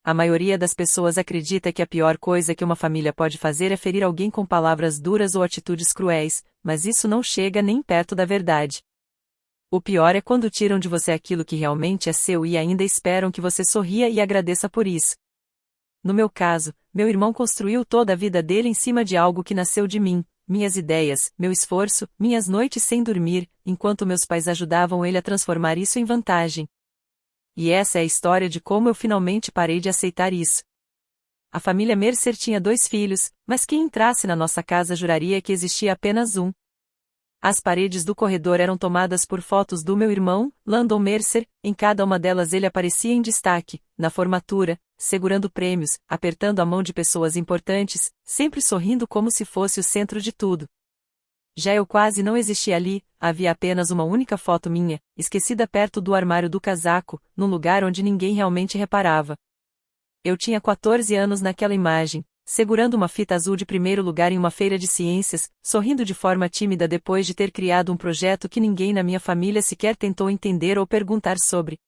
A maioria das pessoas acredita que a pior coisa que uma família pode fazer é ferir alguém com palavras duras ou atitudes cruéis, mas isso não chega nem perto da verdade. O pior é quando tiram de você aquilo que realmente é seu e ainda esperam que você sorria e agradeça por isso. No meu caso, meu irmão construiu toda a vida dele em cima de algo que nasceu de mim, minhas ideias, meu esforço, minhas noites sem dormir, enquanto meus pais ajudavam ele a transformar isso em vantagem. E essa é a história de como eu finalmente parei de aceitar isso. A família Mercer tinha 2 filhos, mas quem entrasse na nossa casa juraria que existia apenas um. As paredes do corredor eram tomadas por fotos do meu irmão, Landon Mercer, em cada uma delas ele aparecia em destaque, na formatura, segurando prêmios, apertando a mão de pessoas importantes, sempre sorrindo como se fosse o centro de tudo. Já eu quase não existia ali, havia apenas uma única foto minha, esquecida perto do armário do casaco, num lugar onde ninguém realmente reparava. Eu tinha 14 anos naquela imagem, segurando uma fita azul de primeiro lugar em uma feira de ciências, sorrindo de forma tímida depois de ter criado um projeto que ninguém na minha família sequer tentou entender ou perguntar sobre.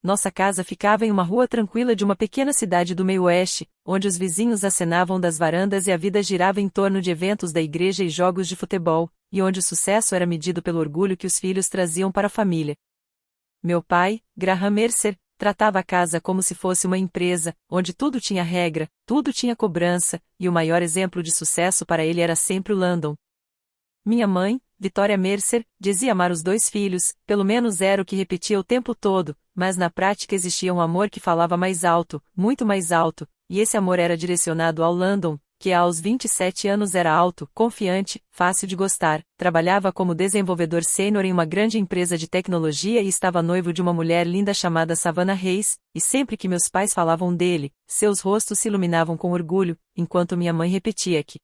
Nossa casa ficava em uma rua tranquila de uma pequena cidade do meio-oeste, onde os vizinhos acenavam das varandas e a vida girava em torno de eventos da igreja e jogos de futebol, e onde o sucesso era medido pelo orgulho que os filhos traziam para a família. Meu pai, Graham Mercer, tratava a casa como se fosse uma empresa, onde tudo tinha regra, tudo tinha cobrança, e o maior exemplo de sucesso para ele era sempre o Landon. Minha mãe, Victoria Mercer, dizia amar os 2 filhos, pelo menos era o que repetia o tempo todo, mas na prática existia um amor que falava mais alto, muito mais alto, e esse amor era direcionado ao Landon, que aos 27 anos era alto, confiante, fácil de gostar, trabalhava como desenvolvedor sênior em uma grande empresa de tecnologia e estava noivo de uma mulher linda chamada Savannah Hayes, e sempre que meus pais falavam dele, seus rostos se iluminavam com orgulho, enquanto minha mãe repetia que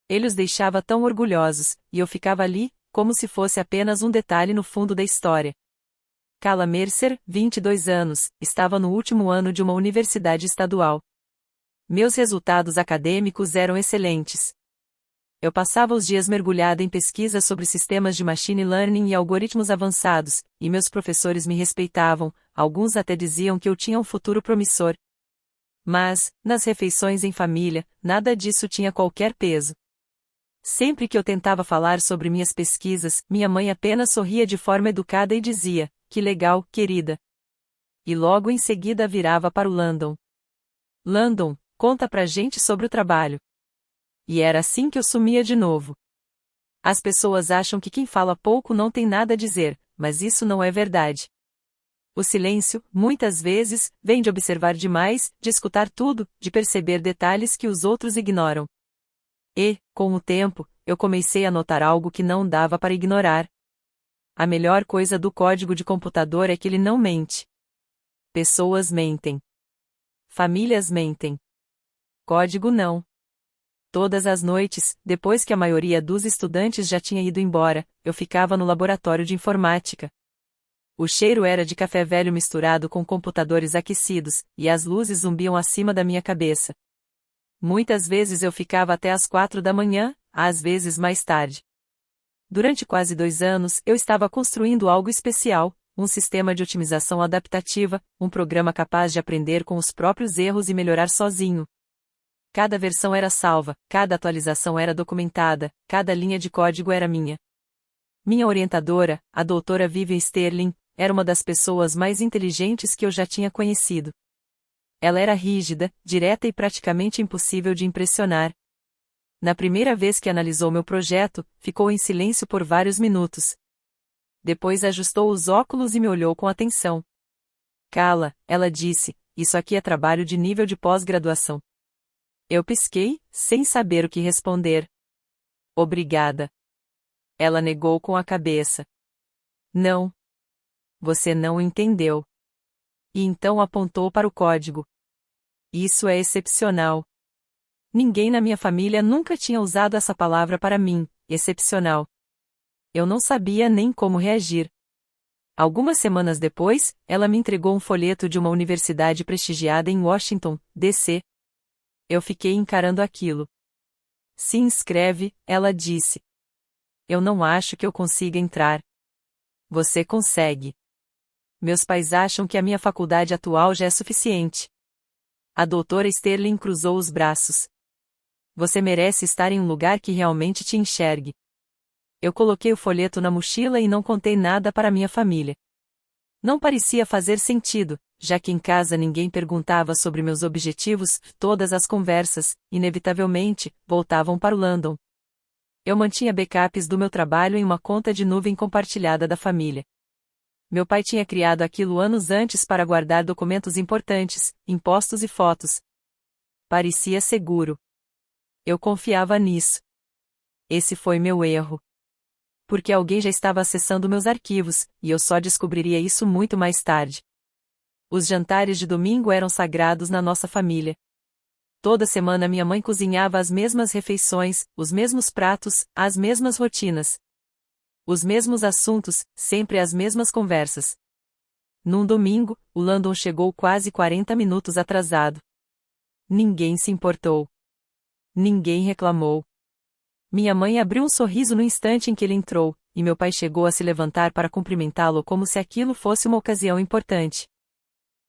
ele os deixava tão orgulhosos, e eu ficava ali, como se fosse apenas um detalhe no fundo da história. Kala Mercer, 22 anos, estava no último ano de uma universidade estadual. Meus resultados acadêmicos eram excelentes. Eu passava os dias mergulhada em pesquisas sobre sistemas de machine learning e algoritmos avançados, e meus professores me respeitavam, alguns até diziam que eu tinha um futuro promissor. Mas, nas refeições em família, nada disso tinha qualquer peso. Sempre que eu tentava falar sobre minhas pesquisas, minha mãe apenas sorria de forma educada e dizia, que legal, querida. E logo em seguida virava para o Landon. Landon, conta pra gente sobre o trabalho. E era assim que eu sumia de novo. As pessoas acham que quem fala pouco não tem nada a dizer, mas isso não é verdade. O silêncio, muitas vezes, vem de observar demais, de escutar tudo, de perceber detalhes que os outros ignoram. E, com o tempo, eu comecei a notar algo que não dava para ignorar. A melhor coisa do código de computador é que ele não mente. Pessoas mentem. Famílias mentem. Código não. Todas as noites, depois que a maioria dos estudantes já tinha ido embora, eu ficava no laboratório de informática. O cheiro era de café velho misturado com computadores aquecidos, e as luzes zumbiam acima da minha cabeça. Muitas vezes eu ficava até às 4 da manhã, às vezes mais tarde. Durante quase 2 anos, eu estava construindo algo especial, um sistema de otimização adaptativa, um programa capaz de aprender com os próprios erros e melhorar sozinho. Cada versão era salva, cada atualização era documentada, cada linha de código era minha. Minha orientadora, a doutora Vivian Sterling, era uma das pessoas mais inteligentes que eu já tinha conhecido. Ela era rígida, direta e praticamente impossível de impressionar. Na primeira vez que analisou meu projeto, ficou em silêncio por vários minutos. Depois ajustou os óculos e me olhou com atenção. Cala, ela disse, isso aqui é trabalho de nível de pós-graduação. Eu pisquei, sem saber o que responder. Obrigada. Ela negou com a cabeça. Não. Você não entendeu. E então apontou para o código. Isso é excepcional. Ninguém na minha família nunca tinha usado essa palavra para mim, excepcional. Eu não sabia nem como reagir. Algumas semanas depois, ela me entregou um folheto de uma universidade prestigiada em Washington, D.C. Eu fiquei encarando aquilo. Se inscreve, ela disse. Eu não acho que eu consiga entrar. Você consegue. Meus pais acham que a minha faculdade atual já é suficiente. A doutora Sterling cruzou os braços. Você merece estar em um lugar que realmente te enxergue. Eu coloquei o folheto na mochila e não contei nada para minha família. Não parecia fazer sentido, já que em casa ninguém perguntava sobre meus objetivos, todas as conversas, inevitavelmente, voltavam para o Landon. Eu mantinha backups do meu trabalho em uma conta de nuvem compartilhada da família. Meu pai tinha criado aquilo anos antes para guardar documentos importantes, impostos e fotos. Parecia seguro. Eu confiava nisso. Esse foi meu erro. Porque alguém já estava acessando meus arquivos, e eu só descobriria isso muito mais tarde. Os jantares de domingo eram sagrados na nossa família. Toda semana minha mãe cozinhava as mesmas refeições, os mesmos pratos, as mesmas rotinas. Os mesmos assuntos, sempre as mesmas conversas. Num domingo, o Landon chegou quase 40 minutos atrasado. Ninguém se importou. Ninguém reclamou. Minha mãe abriu um sorriso no instante em que ele entrou, e meu pai chegou a se levantar para cumprimentá-lo como se aquilo fosse uma ocasião importante.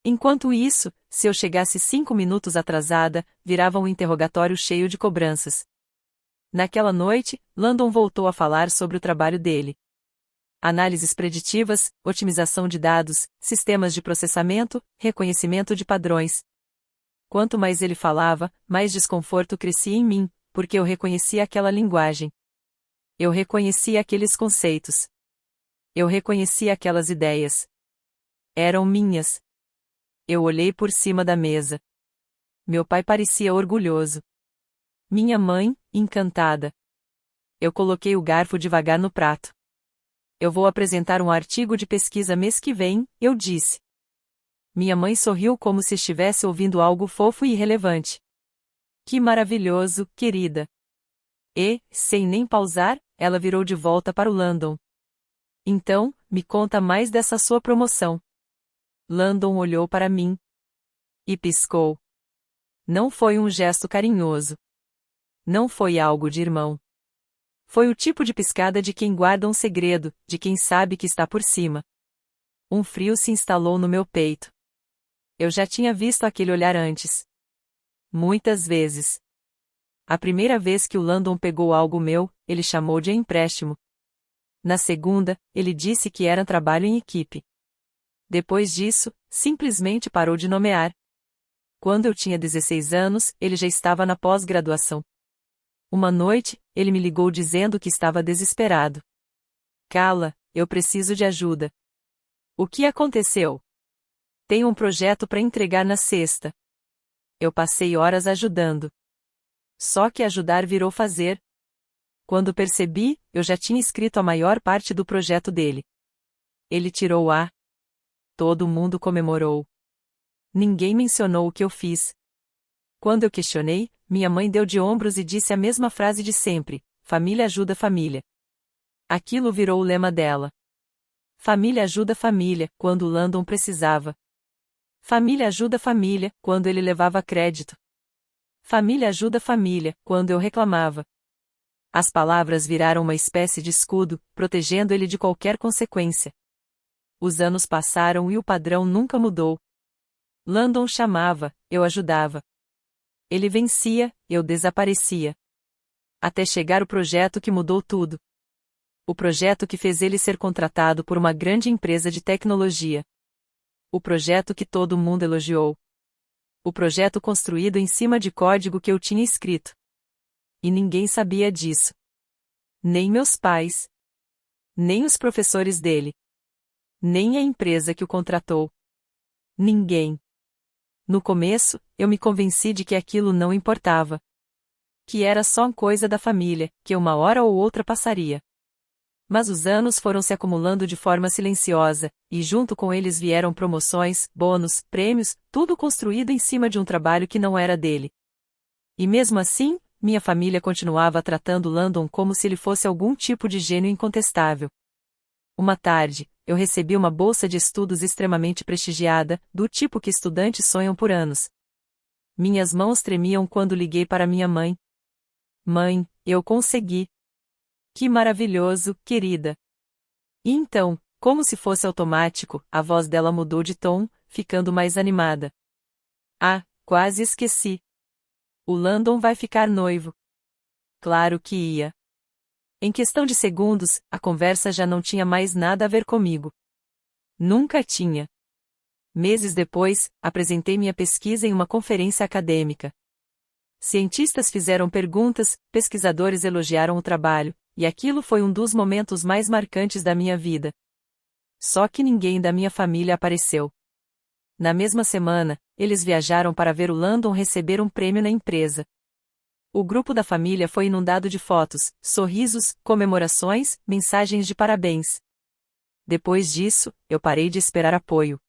Enquanto isso, se eu chegasse 5 minutos atrasada, virava um interrogatório cheio de cobranças. Naquela noite, Landon voltou a falar sobre o trabalho dele. Análises preditivas, otimização de dados, sistemas de processamento, reconhecimento de padrões. Quanto mais ele falava, mais desconforto crescia em mim, porque eu reconhecia aquela linguagem. Eu reconhecia aqueles conceitos. Eu reconhecia aquelas ideias. Eram minhas. Eu olhei por cima da mesa. Meu pai parecia orgulhoso. Minha mãe, encantada. Eu coloquei o garfo devagar no prato. Eu vou apresentar um artigo de pesquisa mês que vem, eu disse. Minha mãe sorriu como se estivesse ouvindo algo fofo e irrelevante. Que maravilhoso, querida. E, sem nem pausar, ela virou de volta para o Landon. Então, me conta mais dessa sua promoção. Landon olhou para mim. E piscou. Não foi um gesto carinhoso. Não foi algo de irmão. Foi o tipo de piscada de quem guarda um segredo, de quem sabe que está por cima. Um frio se instalou no meu peito. Eu já tinha visto aquele olhar antes. Muitas vezes. A primeira vez que o Landon pegou algo meu, ele chamou de empréstimo. Na segunda, ele disse que era trabalho em equipe. Depois disso, simplesmente parou de nomear. Quando eu tinha 16 anos, ele já estava na pós-graduação. Uma noite, ele me ligou dizendo que estava desesperado. Cala, eu preciso de ajuda. O que aconteceu? Tenho um projeto para entregar na sexta. Eu passei horas ajudando. Só que ajudar virou fazer. Quando percebi, eu já tinha escrito a maior parte do projeto dele. Ele tirou A. Todo mundo comemorou. Ninguém mencionou o que eu fiz. Quando eu questionei, minha mãe deu de ombros e disse a mesma frase de sempre: família ajuda família. Aquilo virou o lema dela. Família ajuda família, quando o Landon precisava. Família ajuda família, quando ele levava crédito. Família ajuda família, quando eu reclamava. As palavras viraram uma espécie de escudo, protegendo ele de qualquer consequência. Os anos passaram e o padrão nunca mudou. Landon chamava, eu ajudava. Ele vencia, eu desaparecia. Até chegar o projeto que mudou tudo. O projeto que fez ele ser contratado por uma grande empresa de tecnologia. O projeto que todo mundo elogiou. O projeto construído em cima de código que eu tinha escrito. E ninguém sabia disso. Nem meus pais. Nem os professores dele. Nem a empresa que o contratou. Ninguém. No começo, eu me convenci de que aquilo não importava. Que era só coisa da família, que uma hora ou outra passaria. Mas os anos foram se acumulando de forma silenciosa, e junto com eles vieram promoções, bônus, prêmios, tudo construído em cima de um trabalho que não era dele. E mesmo assim, minha família continuava tratando Landon como se ele fosse algum tipo de gênio incontestável. Uma tarde, eu recebi uma bolsa de estudos extremamente prestigiada, do tipo que estudantes sonham por anos. Minhas mãos tremiam quando liguei para minha mãe. Mãe, eu consegui. Que maravilhoso, querida. E então, como se fosse automático, a voz dela mudou de tom, ficando mais animada. Ah, Quase esqueci. O Landon vai ficar noivo. Claro que ia. Em questão de segundos, a conversa já não tinha mais nada a ver comigo. Nunca tinha. Meses depois, apresentei minha pesquisa em uma conferência acadêmica. Cientistas fizeram perguntas, pesquisadores elogiaram o trabalho, e aquilo foi um dos momentos mais marcantes da minha vida. Só que ninguém da minha família apareceu. Na mesma semana, eles viajaram para ver o Landon receber um prêmio na empresa. O grupo da família foi inundado de fotos, sorrisos, comemorações, mensagens de parabéns. Depois disso, eu parei de esperar apoio.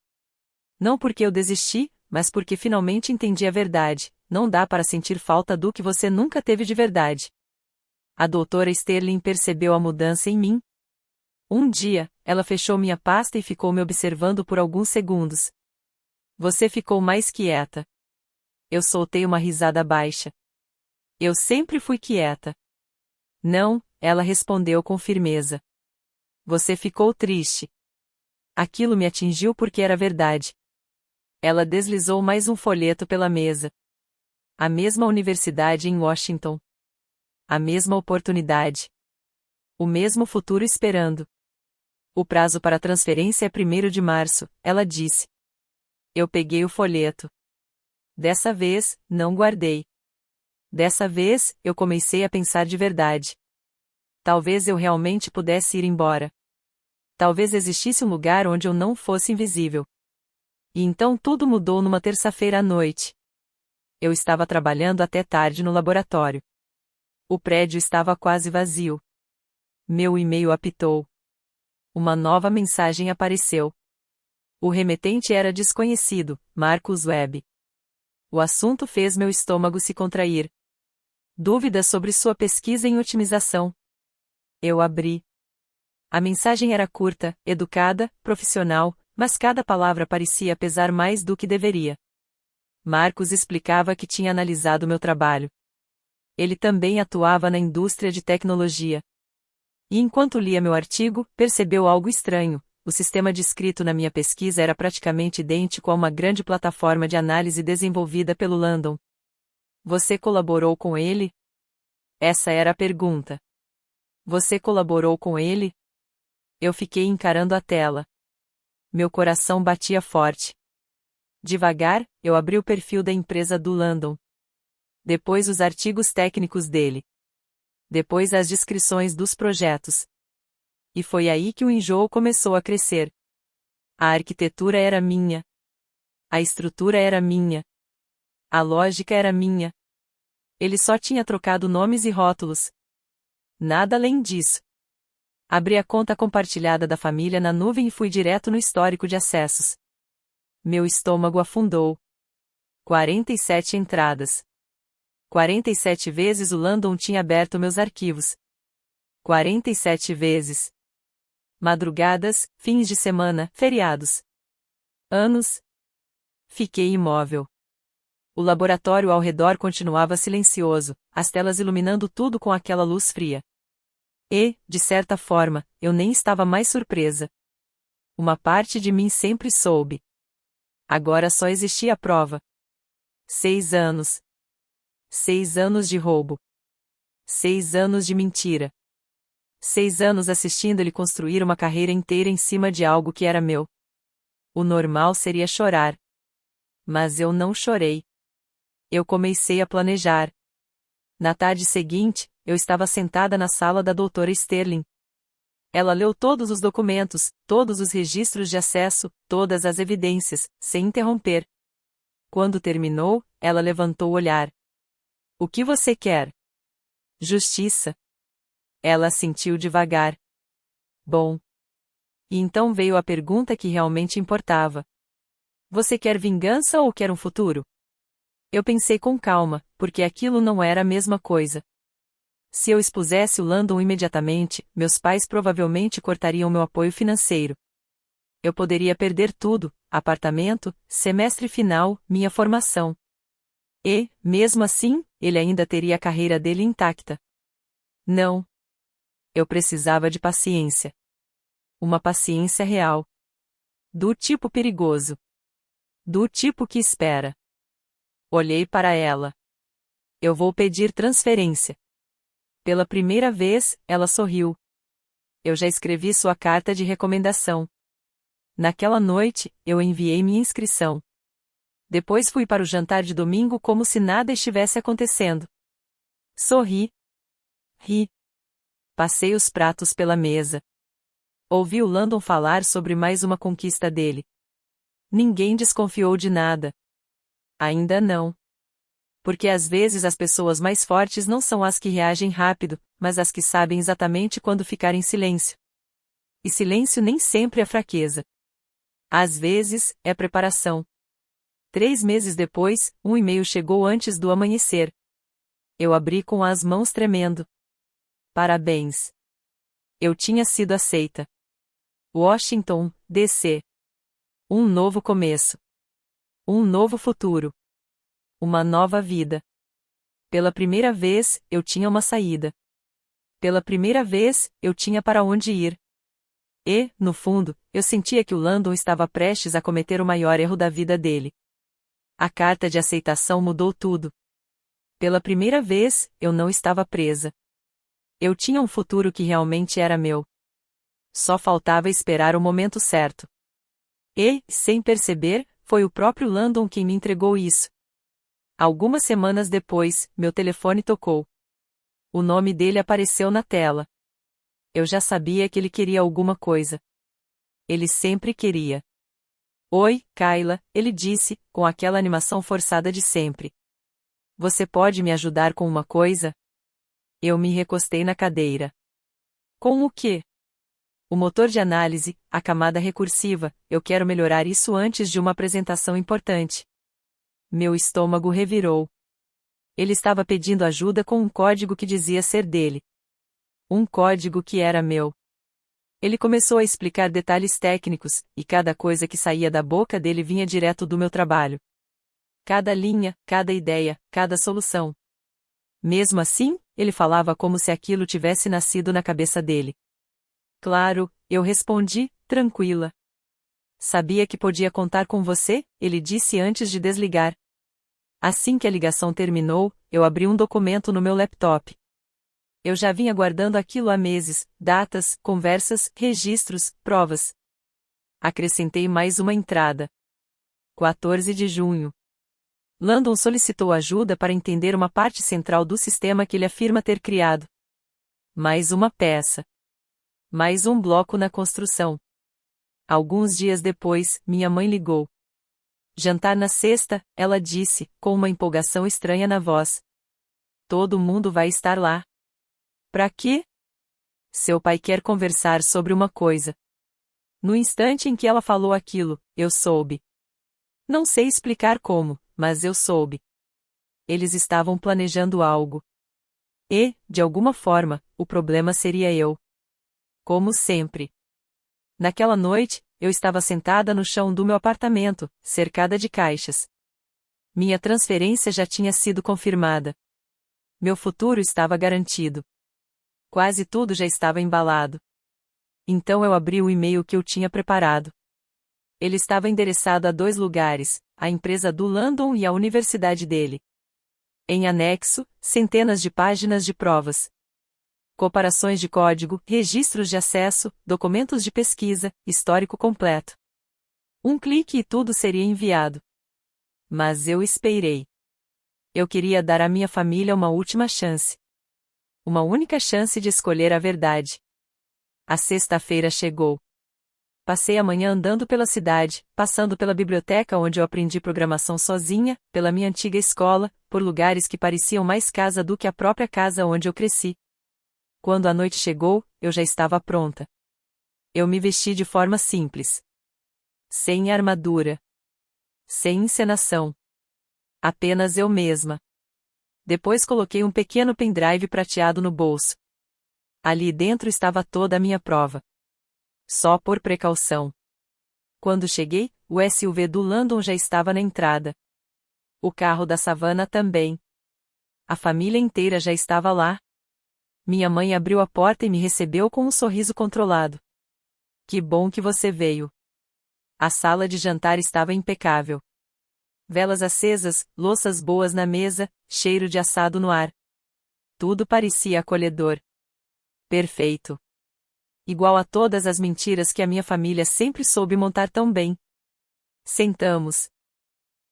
Não porque eu desisti, mas porque finalmente entendi a verdade: não dá para sentir falta do que você nunca teve de verdade. A doutora Sterling percebeu a mudança em mim. Um dia, ela fechou minha pasta e ficou me observando por alguns segundos. Você ficou mais quieta. Eu soltei uma risada baixa. Eu sempre fui quieta. Não, ela respondeu com firmeza. Você ficou triste. Aquilo me atingiu porque era verdade. Ela deslizou mais um folheto pela mesa. A mesma universidade em Washington. A mesma oportunidade. O mesmo futuro esperando. O prazo para transferência é 1º de março, ela disse. Eu peguei o folheto. Dessa vez, não guardei. Dessa vez, eu comecei a pensar de verdade. Talvez eu realmente pudesse ir embora. Talvez existisse um lugar onde eu não fosse invisível. E então tudo mudou numa terça-feira à noite. Eu estava trabalhando até tarde no laboratório. O prédio estava quase vazio. Meu e-mail apitou. Uma nova mensagem apareceu. O remetente era desconhecido, Marcus Webb. O assunto fez meu estômago se contrair. Dúvidas sobre sua pesquisa em otimização. Eu abri. A mensagem era curta, educada, profissional, mas cada palavra parecia pesar mais do que deveria. Marcus explicava que tinha analisado meu trabalho. Ele também atuava na indústria de tecnologia. E enquanto lia meu artigo, percebeu algo estranho: o sistema descrito na minha pesquisa era praticamente idêntico a uma grande plataforma de análise desenvolvida pelo Landon. Você colaborou com ele? Essa era a pergunta. Você colaborou com ele? Eu fiquei encarando a tela. Meu coração batia forte. Devagar, eu abri o perfil da empresa do Landon. Depois os artigos técnicos dele. Depois as descrições dos projetos. E foi aí que o enjoo começou a crescer. A arquitetura era minha. A estrutura era minha. A lógica era minha. Ele só tinha trocado nomes e rótulos. Nada além disso. Abri a conta compartilhada da família na nuvem e fui direto no histórico de acessos. Meu estômago afundou. 47 entradas. 47 vezes o Landon tinha aberto meus arquivos. 47 vezes. Madrugadas, fins de semana, feriados. Anos. Fiquei imóvel. O laboratório ao redor continuava silencioso, as telas iluminando tudo com aquela luz fria. E, de certa forma, eu nem estava mais surpresa. Uma parte de mim sempre soube. Agora só existia a prova. 6 anos. 6 anos de roubo. 6 anos de mentira. 6 anos assistindo ele construir uma carreira inteira em cima de algo que era meu. O normal seria chorar. Mas eu não chorei. Eu comecei a planejar. Na tarde seguinte, eu estava sentada na sala da doutora Sterling. Ela leu todos os documentos, todos os registros de acesso, todas as evidências, sem interromper. Quando terminou, ela levantou o olhar. O que você quer? Justiça. Ela assentiu devagar. Bom. E então veio a pergunta que realmente importava. Você quer vingança ou quer um futuro? Eu pensei com calma, porque aquilo não era a mesma coisa. Se eu expusesse o Landon imediatamente, meus pais provavelmente cortariam meu apoio financeiro. Eu poderia perder tudo: apartamento, semestre final, minha formação. E, mesmo assim, ele ainda teria a carreira dele intacta. Não. Eu precisava de paciência. Uma paciência real. Do tipo perigoso. Do tipo que espera. Olhei para ela. Eu vou pedir transferência. Pela primeira vez, ela sorriu. Eu já escrevi sua carta de recomendação. Naquela noite, eu enviei minha inscrição. Depois fui para o jantar de domingo como se nada estivesse acontecendo. Sorri. Ri. Passei os pratos pela mesa. Ouvi o Landon falar sobre mais uma conquista dele. Ninguém desconfiou de nada. Ainda não. Porque às vezes as pessoas mais fortes não são as que reagem rápido, mas as que sabem exatamente quando ficar em silêncio. E silêncio nem sempre é fraqueza. Às vezes, é preparação. 3 meses depois, um e-mail chegou antes do amanhecer. Eu abri com as mãos tremendo. Parabéns. Eu tinha sido aceita. Washington, D.C. Um novo começo. Um novo futuro. Uma nova vida. Pela primeira vez, eu tinha uma saída. Pela primeira vez, eu tinha para onde ir. E, no fundo, eu sentia que o Landon estava prestes a cometer o maior erro da vida dele. A carta de aceitação mudou tudo. Pela primeira vez, eu não estava presa. Eu tinha um futuro que realmente era meu. Só faltava esperar o momento certo. E, sem perceber, foi o próprio Landon quem me entregou isso. Algumas semanas depois, meu telefone tocou. O nome dele apareceu na tela. Eu já sabia que ele queria alguma coisa. Ele sempre queria. Oi, Kayla, ele disse, com aquela animação forçada de sempre. Você pode me ajudar com uma coisa? Eu me recostei na cadeira. Com o quê? O motor de análise, a camada recursiva, eu quero melhorar isso antes de uma apresentação importante. Meu estômago revirou. Ele estava pedindo ajuda com um código que dizia ser dele. Um código que era meu. Ele começou a explicar detalhes técnicos, e cada coisa que saía da boca dele vinha direto do meu trabalho. Cada linha, cada ideia, cada solução. Mesmo assim, ele falava como se aquilo tivesse nascido na cabeça dele. Claro, eu respondi, tranquila. Sabia que podia contar com você, ele disse antes de desligar. Assim que a ligação terminou, eu abri um documento no meu laptop. Eu já vinha guardando aquilo há meses, datas, conversas, registros, provas. Acrescentei mais uma entrada. 14 de junho. Landon solicitou ajuda para entender uma parte central do sistema que ele afirma ter criado. Mais uma peça. Mais um bloco na construção. Alguns dias depois, minha mãe ligou. Jantar na sexta, ela disse, com uma empolgação estranha na voz. Todo mundo vai estar lá. Pra quê? Seu pai quer conversar sobre uma coisa. No instante em que ela falou aquilo, eu soube. Não sei explicar como, mas eu soube. Eles estavam planejando algo. E, de alguma forma, o problema seria eu. Como sempre. Naquela noite, eu estava sentada no chão do meu apartamento, cercada de caixas. Minha transferência já tinha sido confirmada. Meu futuro estava garantido. Quase tudo já estava embalado. Então eu abri o e-mail que eu tinha preparado. Ele estava endereçado a 2 lugares, a empresa do Landon e a universidade dele. Em anexo, centenas de páginas de provas. Comparações de código, registros de acesso, documentos de pesquisa, histórico completo. Um clique e tudo seria enviado. Mas eu esperei. Eu queria dar à minha família uma última chance. Uma única chance de escolher a verdade. A sexta-feira chegou. Passei a manhã andando pela cidade, passando pela biblioteca onde eu aprendi programação sozinha, pela minha antiga escola, por lugares que pareciam mais casa do que a própria casa onde eu cresci. Quando a noite chegou, eu já estava pronta. Eu me vesti de forma simples. Sem armadura. Sem encenação. Apenas eu mesma. Depois coloquei um pequeno pendrive prateado no bolso. Ali dentro estava toda a minha prova. Só por precaução. Quando cheguei, o SUV do Landon já estava na entrada. O carro da Savannah também. A família inteira já estava lá. Minha mãe abriu a porta e me recebeu com um sorriso controlado. Que bom que você veio. A sala de jantar estava impecável. Velas acesas, louças boas na mesa, cheiro de assado no ar. Tudo parecia acolhedor. Perfeito. Igual a todas as mentiras que a minha família sempre soube montar tão bem. Sentamos.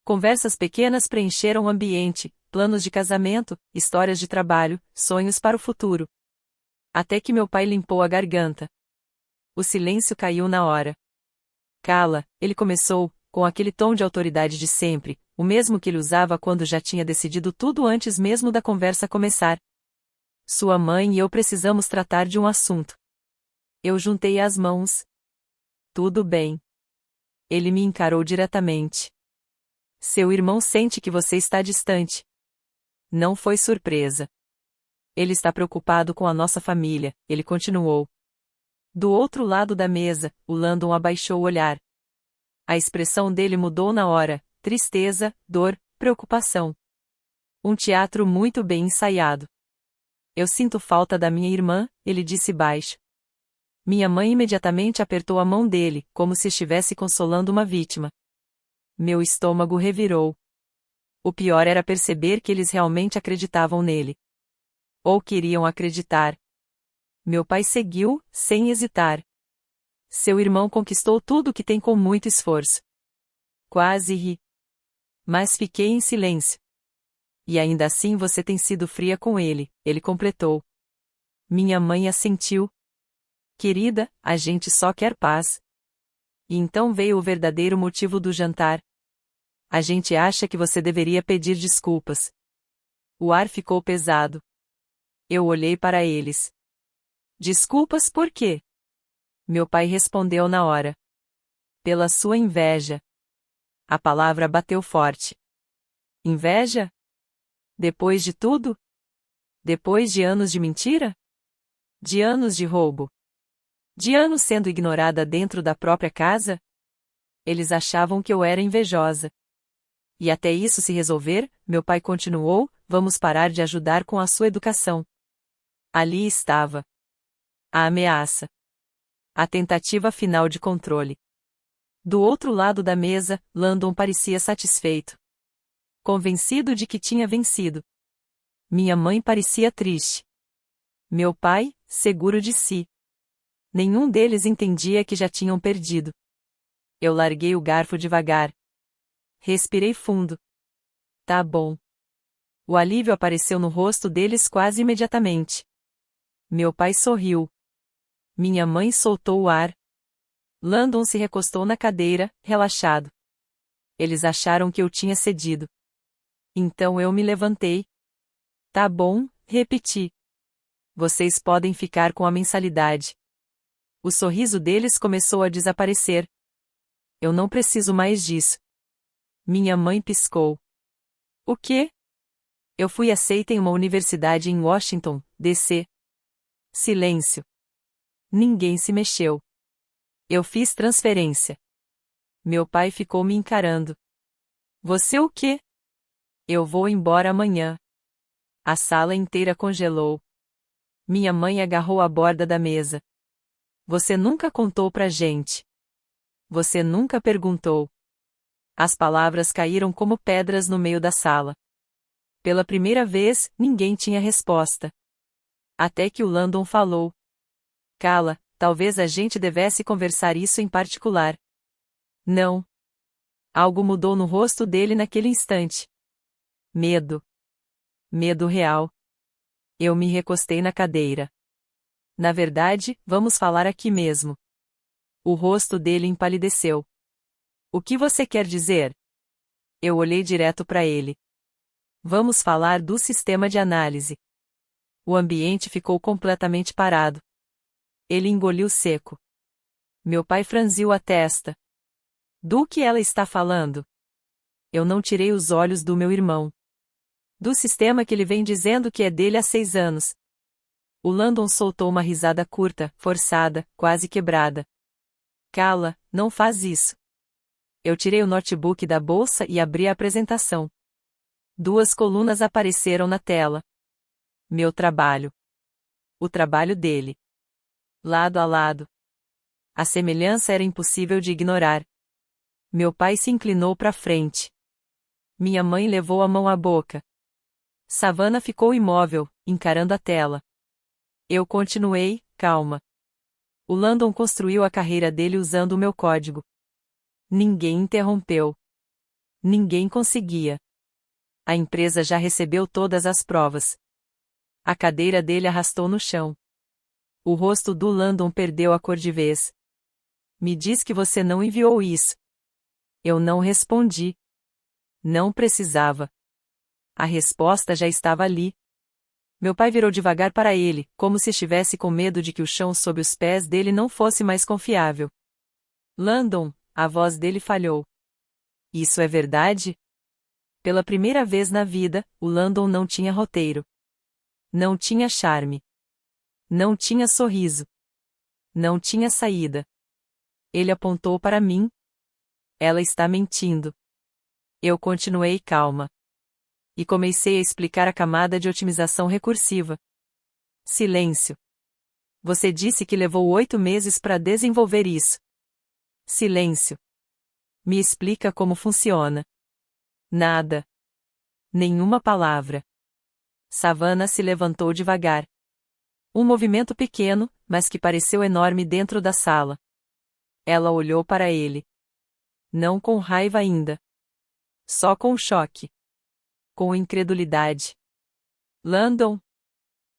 Conversas pequenas preencheram o ambiente, planos de casamento, histórias de trabalho, sonhos para o futuro. Até que meu pai limpou a garganta. O silêncio caiu na hora. Cala, ele começou, com aquele tom de autoridade de sempre, o mesmo que ele usava quando já tinha decidido tudo antes mesmo da conversa começar. Sua mãe e eu precisamos tratar de um assunto. Eu juntei as mãos. Tudo bem. Ele me encarou diretamente. Seu irmão sente que você está distante. Não foi surpresa. Ele está preocupado com a nossa família, ele continuou. Do outro lado da mesa, o Landon abaixou o olhar. A expressão dele mudou na hora, tristeza, dor, preocupação. Um teatro muito bem ensaiado. Eu sinto falta da minha irmã, ele disse baixo. Minha mãe imediatamente apertou a mão dele, como se estivesse consolando uma vítima. Meu estômago revirou. O pior era perceber que eles realmente acreditavam nele. Ou queriam acreditar. Meu pai seguiu, sem hesitar. Seu irmão conquistou tudo o que tem com muito esforço. Quase ri. Mas fiquei em silêncio. E ainda assim você tem sido fria com ele, ele completou. Minha mãe assentiu. Querida, a gente só quer paz. E então veio o verdadeiro motivo do jantar. A gente acha que você deveria pedir desculpas. O ar ficou pesado. Eu olhei para eles. Desculpas por quê? Meu pai respondeu na hora. Pela sua inveja. A palavra bateu forte. Inveja? Depois de tudo? Depois de anos de mentira? De anos de roubo? De anos sendo ignorada dentro da própria casa? Eles achavam que eu era invejosa. E até isso se resolver, meu pai continuou, vamos parar de ajudar com a sua educação. Ali estava. A ameaça. A tentativa final de controle. Do outro lado da mesa, Landon parecia satisfeito. Convencido de que tinha vencido. Minha mãe parecia triste. Meu pai, seguro de si. Nenhum deles entendia que já tinham perdido. Eu larguei o garfo devagar. Respirei fundo. Tá bom. O alívio apareceu no rosto deles quase imediatamente. Meu pai sorriu. Minha mãe soltou o ar. Landon se recostou na cadeira, relaxado. Eles acharam que eu tinha cedido. Então eu me levantei. Tá bom, repeti. Vocês podem ficar com a mensalidade. O sorriso deles começou a desaparecer. Eu não preciso mais disso. Minha mãe piscou. O quê? Eu fui aceita em uma universidade em Washington, D.C. Silêncio. Ninguém se mexeu. Eu fiz transferência. Meu pai ficou me encarando. Você o quê? Eu vou embora amanhã. A sala inteira congelou. Minha mãe agarrou a borda da mesa. Você nunca contou pra gente. Você nunca perguntou. As palavras caíram como pedras no meio da sala. Pela primeira vez, ninguém tinha resposta. Até que o Landon falou. Cala, talvez a gente devesse conversar isso em particular. Não. Algo mudou no rosto dele naquele instante. Medo. Medo real. Eu me recostei na cadeira. Na verdade, vamos falar aqui mesmo. O rosto dele empalideceu. O que você quer dizer? Eu olhei direto para ele. Vamos falar do sistema de análise. O ambiente ficou completamente parado. Ele engoliu seco. Meu pai franziu a testa. Do que ela está falando? Eu não tirei os olhos do meu irmão. Do sistema que ele vem dizendo que é dele há 6 anos. O Landon soltou uma risada curta, forçada, quase quebrada. Cala, não faz isso. Eu tirei o notebook da bolsa e abri a apresentação. 2 colunas apareceram na tela. Meu trabalho. O trabalho dele. Lado a lado. A semelhança era impossível de ignorar. Meu pai se inclinou para frente. Minha mãe levou a mão à boca. Savannah ficou imóvel, encarando a tela. Eu continuei, calma. O Landon construiu a carreira dele usando o meu código. Ninguém interrompeu. Ninguém conseguia. A empresa já recebeu todas as provas. A cadeira dele arrastou no chão. O rosto do Landon perdeu a cor de vez. Me diz que você não enviou isso. Eu não respondi. Não precisava. A resposta já estava ali. Meu pai virou devagar para ele, como se estivesse com medo de que o chão sob os pés dele não fosse mais confiável. Landon, a voz dele falhou. Isso é verdade? Pela primeira vez na vida, o Landon não tinha roteiro. Não tinha charme. Não tinha sorriso. Não tinha saída. Ele apontou para mim. Ela está mentindo. Eu continuei calma. E comecei a explicar a camada de otimização recursiva. Silêncio. Você disse que levou 8 meses para desenvolver isso. Silêncio. Me explica como funciona. Nada. Nenhuma palavra. Savannah se levantou devagar. Um movimento pequeno, mas que pareceu enorme dentro da sala. Ela olhou para ele. Não com raiva ainda. Só com choque. Com incredulidade. Landon.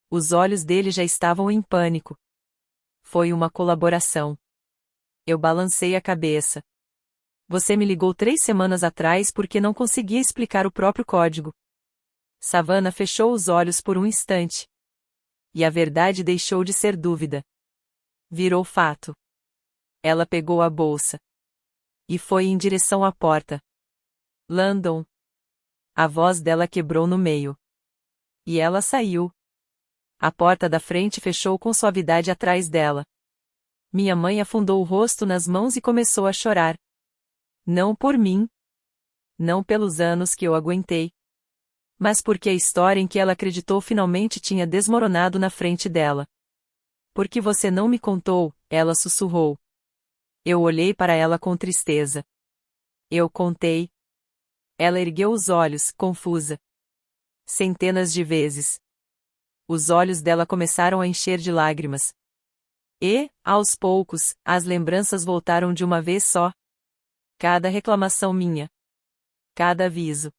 Os olhos dele já estavam em pânico. Foi uma colaboração. Eu balancei a cabeça. Você me ligou 3 semanas atrás porque não conseguia explicar o próprio código. Savannah fechou os olhos por um instante. E a verdade deixou de ser dúvida. Virou fato. Ela pegou a bolsa. E foi em direção à porta. Landon. A voz dela quebrou no meio. E ela saiu. A porta da frente fechou com suavidade atrás dela. Minha mãe afundou o rosto nas mãos e começou a chorar. Não por mim. Não pelos anos que eu aguentei. Mas porque a história em que ela acreditou finalmente tinha desmoronado na frente dela. Porque você não me contou, ela sussurrou. Eu olhei para ela com tristeza. Eu contei. Ela ergueu os olhos, confusa. Centenas de vezes. Os olhos dela começaram a encher de lágrimas. E, aos poucos, as lembranças voltaram de uma vez só. Cada reclamação minha. Cada aviso.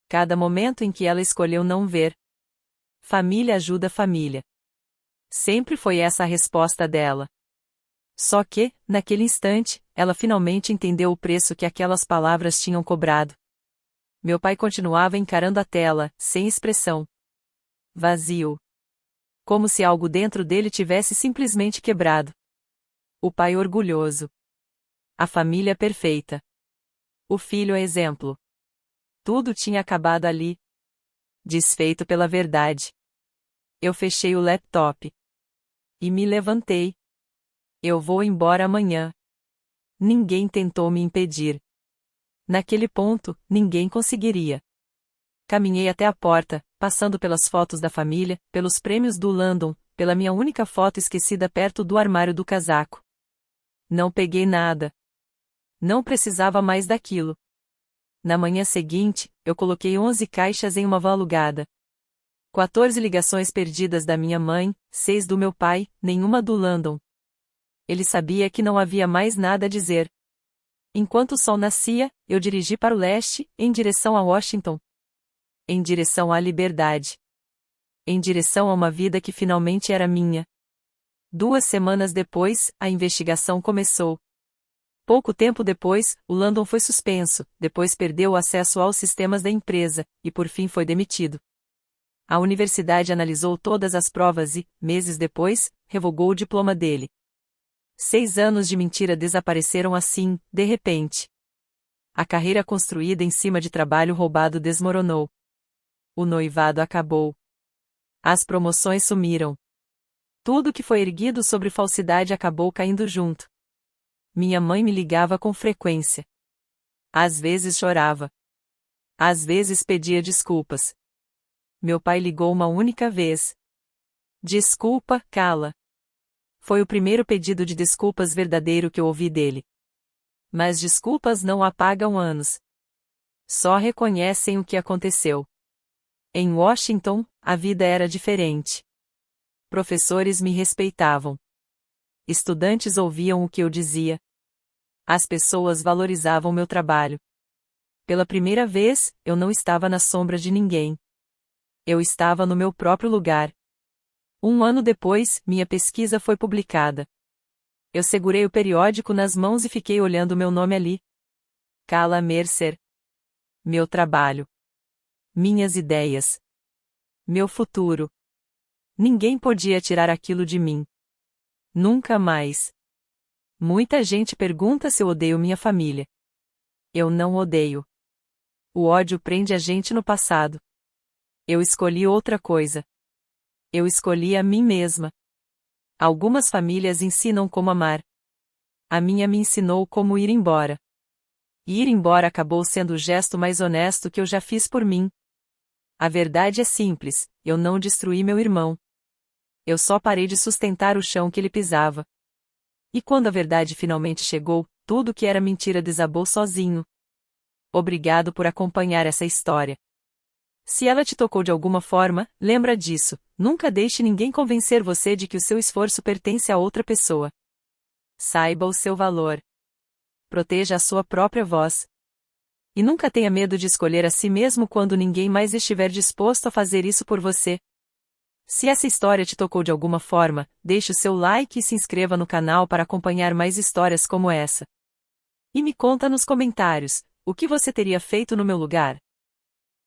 Cada momento em que ela escolheu não ver. Família ajuda família. Sempre foi essa a resposta dela. Só que, naquele instante, ela finalmente entendeu o preço que aquelas palavras tinham cobrado. Meu pai continuava encarando a tela, sem expressão. Vazio. Como se algo dentro dele tivesse simplesmente quebrado. O pai orgulhoso. A família perfeita. O filho a exemplo. Tudo tinha acabado ali. Desfeito pela verdade. Eu fechei o laptop. E me levantei. Eu vou embora amanhã. Ninguém tentou me impedir. Naquele ponto, ninguém conseguiria. Caminhei até a porta, passando pelas fotos da família, pelos prêmios do Landon, pela minha única foto esquecida perto do armário do casaco. Não peguei nada. Não precisava mais daquilo. Na manhã seguinte, eu coloquei 11 caixas em uma van alugada. 14 ligações perdidas da minha mãe, 6 do meu pai, nenhuma do Landon. Ele sabia que não havia mais nada a dizer. Enquanto o sol nascia, eu dirigi para o leste, em direção a Washington. Em direção à liberdade. Em direção a uma vida que finalmente era minha. 2 semanas depois, a investigação começou. Pouco tempo depois, o Landon foi suspenso, depois perdeu o acesso aos sistemas da empresa, e por fim foi demitido. A universidade analisou todas as provas e, meses depois, revogou o diploma dele. 6 anos de mentira desapareceram assim, de repente. A carreira construída em cima de trabalho roubado desmoronou. O noivado acabou. As promoções sumiram. Tudo que foi erguido sobre falsidade acabou caindo junto. Minha mãe me ligava com frequência. Às vezes chorava. Às vezes pedia desculpas. Meu pai ligou uma única vez. Desculpa, cala. Foi o primeiro pedido de desculpas verdadeiro que eu ouvi dele. Mas desculpas não apagam anos. Só reconhecem o que aconteceu. Em Washington, a vida era diferente. Professores me respeitavam. Estudantes ouviam o que eu dizia. As pessoas valorizavam meu trabalho. Pela primeira vez, eu não estava na sombra de ninguém. Eu estava no meu próprio lugar. Um ano depois, minha pesquisa foi publicada. Eu segurei o periódico nas mãos e fiquei olhando meu nome ali. Carla Mercer. Meu trabalho. Minhas ideias. Meu futuro. Ninguém podia tirar aquilo de mim. Nunca mais. Muita gente pergunta se eu odeio minha família. Eu não odeio. O ódio prende a gente no passado. Eu escolhi outra coisa. Eu escolhi a mim mesma. Algumas famílias ensinam como amar. A minha me ensinou como ir embora. E ir embora acabou sendo o gesto mais honesto que eu já fiz por mim. A verdade é simples, eu não destruí meu irmão. Eu só parei de sustentar o chão que ele pisava. E quando a verdade finalmente chegou, tudo que era mentira desabou sozinho. Obrigado por acompanhar essa história. Se ela te tocou de alguma forma, lembra disso, nunca deixe ninguém convencer você de que o seu esforço pertence a outra pessoa. Saiba o seu valor. Proteja a sua própria voz. E nunca tenha medo de escolher a si mesmo quando ninguém mais estiver disposto a fazer isso por você. Se essa história te tocou de alguma forma, deixe o seu like e se inscreva no canal para acompanhar mais histórias como essa. E me conta nos comentários, o que você teria feito no meu lugar?